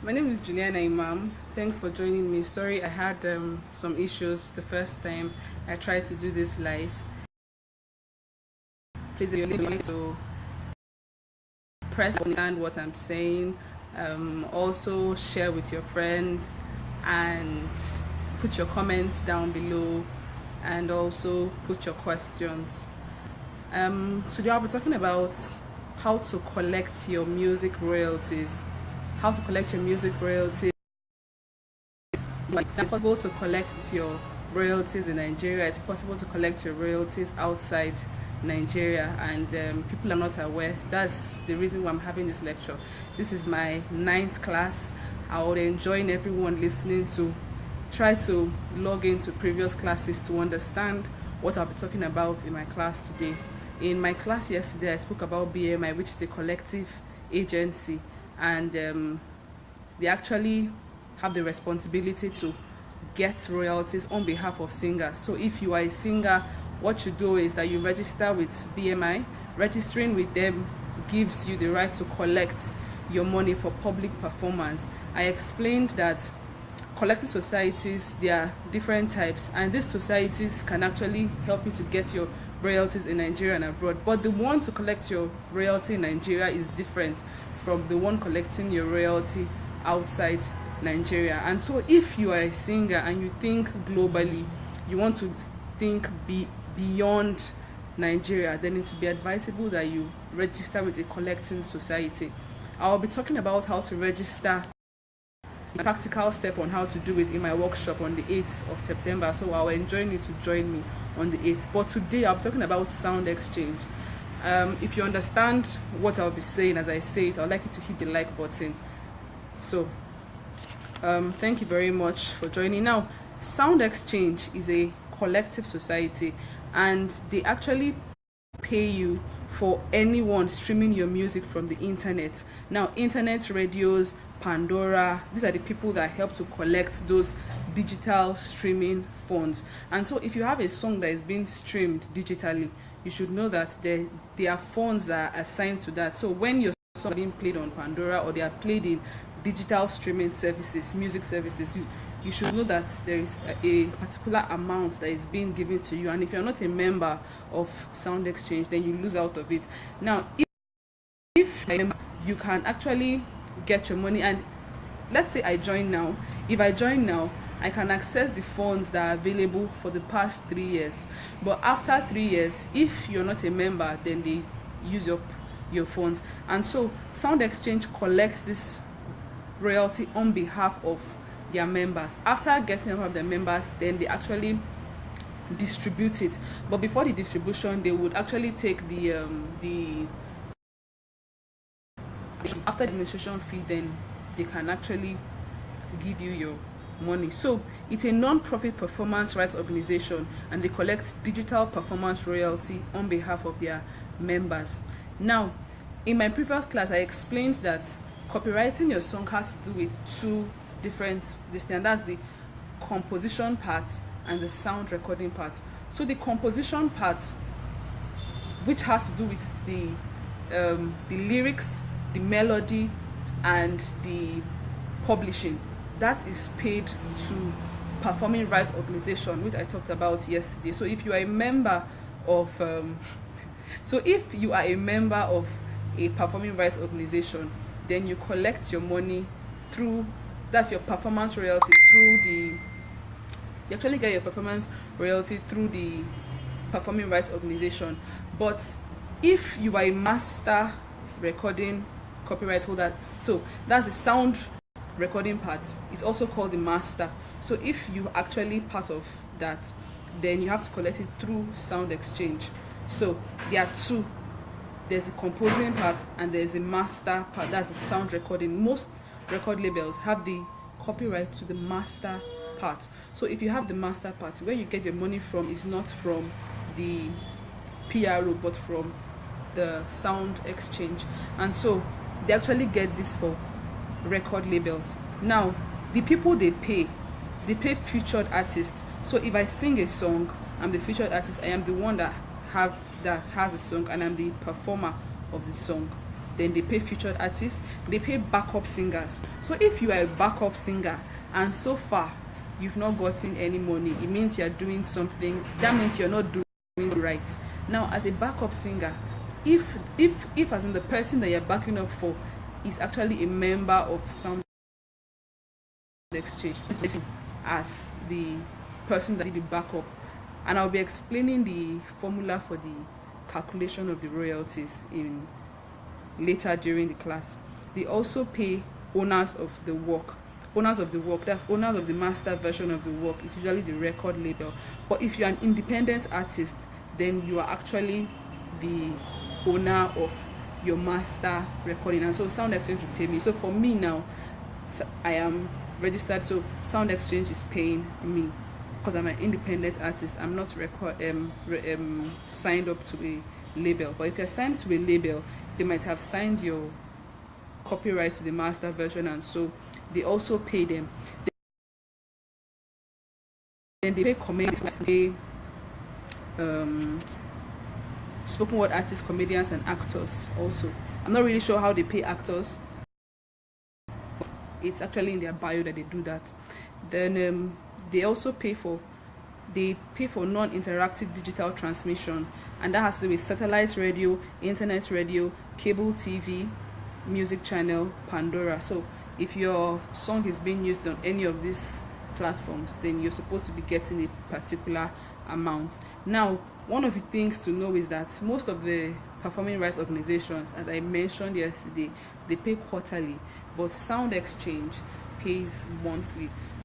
My name is Juliana Imam. Thanks for joining me. Sorry, I had some issues the first time I tried to do this live. Please, if you're listening to press understand what I'm saying, also share with your friends and put your comments down below, and also put your questions. Today I'll be talking about how to collect your music royalties. How to collect your music royalties. It's possible to collect your royalties in Nigeria. It's possible to collect your royalties outside Nigeria, and people are not aware. That's the reason why I'm having this lecture. This is my 9th class. I would enjoy everyone listening to try to log into previous classes to understand what I'll be talking about in my class today. In my class yesterday, I spoke about BMI, which is a collective agency, and they actually have the responsibility to get royalties on behalf of singers. So if you are a singer, what you do is that you register with BMI. Registering with them gives you the right to collect your money for public performance. I explained that collective societies, there are different types, and these societies can actually help you to get your royalties in Nigeria and abroad. But the one to collect your royalty in Nigeria is different from the one collecting your royalty outside Nigeria. And so if you are a singer and you think globally, you want to think beyond Nigeria, then it would be advisable that you register with a collecting society. I'll be talking about how to register, a practical step on how to do it in my workshop on the 8th of September. So I'll enjoy you to join me on the 8th. But today I'll be talking about sound exchange. If you understand what I'll be saying as I say it, I'd like you to hit the like button. So thank you very much for joining. Now, sound exchange is a collective society, and they actually pay you for anyone streaming your music from the internet. Now, internet radios, Pandora, these are the people that help to collect those digital streaming funds. And so if you have a song that is being streamed digitally, you should know that there are funds that are assigned to that. So when your song is being played on Pandora, or they are played in digital streaming services, music services, you should know that there is a particular amount that is being given to you. And if you're not a member of Sound Exchange, then you lose out of it. Now, if you can actually get your money, and let's say I join now. If I join now, I can access the funds that are available for the past 3 years. But after 3 years, if you're not a member, then they use up your funds. And so Sound Exchange collects this royalty on behalf of their members. After getting rid of the members, then they actually distribute it. But before the distribution, they would actually take the after the administration fee, then they can actually give you your money. So it's a non-profit performance rights organization, and they collect digital performance royalty on behalf of their members. Now, in my previous class, I explained that copyrighting your song has to do with two different things, and that's the composition part and the sound recording part. So the composition part, which has to do with the lyrics, the melody, and the publishing, that is paid to performing rights organization, which I talked about yesterday. So if you are a member of a performing rights organization, then you collect your money through, that's your performance royalty, you actually get your performance royalty through the performing rights organization. But if you are a master recording copyright holder, so that's the sound recording part, it's also called the master. So if you are actually part of that, then you have to collect it through Sound Exchange. So there are two. There's the composing part and there's the master part, that's the sound recording. Most record labels have the copyright to the master part. So if you have the master part, where you get your money from is not from the PRO but from the Sound Exchange. And so they actually get this for record labels. Now, the people they pay featured artists. So if I sing a song, I'm the featured artist. I am the one that has the song, and I'm the performer of the song. then they pay featured artists, they pay backup singers. So if you are a backup singer and so far you've not gotten any money, it means you're doing something, that means you're not doing it right. Now as a backup singer, if as in the person that you're backing up for is actually a member of Sound Exchange as the person that did the backup, and I'll be explaining the formula for the calculation of the royalties in later during the class. They also pay owners of the work. Owners of the work, that's owners of the master version of the work, is usually the record label. But if you're an independent artist, then you are actually the owner of your master recording, and so Sound Exchange will pay me. So for me now, I am registered, so Sound Exchange is paying me because I'm an independent artist. I'm not signed up to a label. But if you're signed to a label, they might have signed your copyrights to the master version, and so they also pay them. Then they pay comedians, they pay spoken word artists, comedians, and actors also. I'm not really sure how they pay actors. It's actually in their bio that they do that. Then they also pay for non-interactive digital transmission, and that has to do with satellite radio, internet radio, cable TV, music channel, Pandora. So if your song is being used on any of these platforms, then you're supposed to be getting a particular amount. Now, one of the things to know is that most of the performing rights organizations, as I mentioned yesterday, they pay quarterly, but Sound Exchange pays monthly.